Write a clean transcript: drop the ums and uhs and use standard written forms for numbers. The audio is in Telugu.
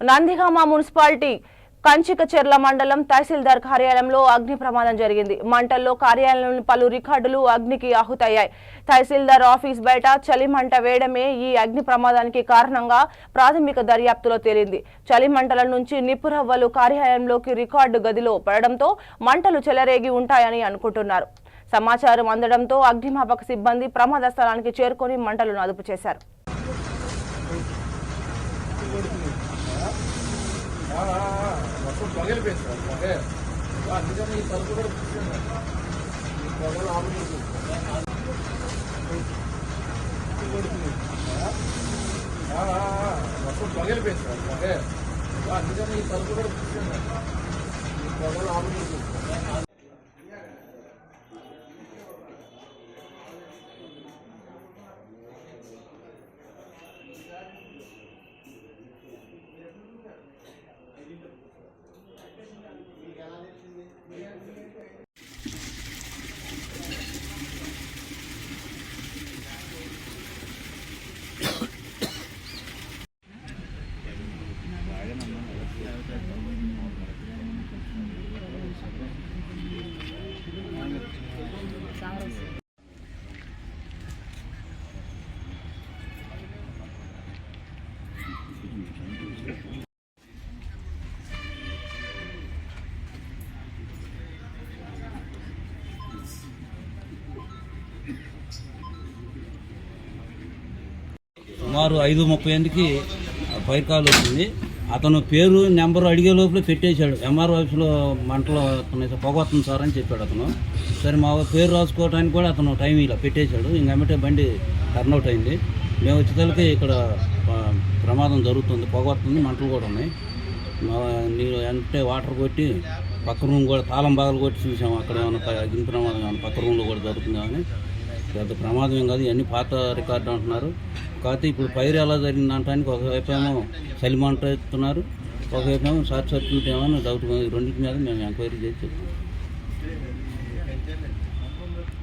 నందిగామ మున్సిపాలిటీ కంచికచెర్ల మండలం తహసీల్దార్ కార్యాలయంలో అగ్ని ప్రమాదం జరిగింది. మంటల్లో కార్యాలయంలోని పలు రికార్డులు అగ్నికి ఆహుతయ్యాయి. తహసీల్దార్ ఆఫీస్ బయట చలిమంట వేయడమే ఈ అగ్ని ప్రమాదానికి కారణంగా ప్రాథమిక దర్యాప్తులో తేలింది. చలిమంటల నుంచి నిప్పురవ్వలు కార్యాలయంలోకి రికార్డు గదిలో పడడంతో మంటలు చెలరేగి ఉంటాయని అనుకుంటున్నారు. సమాచారం అందడంతో అగ్నిమాపక సిబ్బంది ప్రమాద స్థలానికి చేరుకొని మంటలను అదుపు చేశారు. సుమారు 5:38కి ఫైర్ కాల్ వచ్చింది. అతను పేరు నెంబరు అడిగే లోపల పెట్టేశాడు. ఎంఆర్ ఆఫీస్లో మంటలో పొగ వస్తుంది సార్ అని చెప్పాడు అతను. సరే మా పేరు రాసుకోవడానికి కూడా అతను టైం ఇలా పెట్టేశాడు. ఇంకమిటే బండి టర్న్అవుట్ అయింది. మేము వచ్చేసరికి ఇక్కడ ప్రమాదం జరుగుతుంది, పొగ వస్తుంది, మంటలు కూడా ఉన్నాయి. నీరు అంటే వాటర్ కొట్టి పక్క రూమ్ కూడా తాళం బాగలు కొట్టి చూసాము. అక్కడ ఏమైనా అగ్ని ప్రమాదం ఏమైనా పక్క రూమ్లో కూడా జరుగుతుందని. పెద్ద ప్రమాదం ఏం కాదు, ఇవన్నీ పాత రికార్డు అంటున్నారు. కాకపోతే ఇప్పుడు ఫైర్ ఎలా జరిగిందంటానికి ఒకవైపు ఏమో చలిమంట ఎత్తున్నారు, ఒకవైపు ఏమో షార్ట్ సర్క్యూట్ ఏమో డౌట్. రెండింటి మీద మేము ఎంక్వైరీ చేసి చెప్తాం.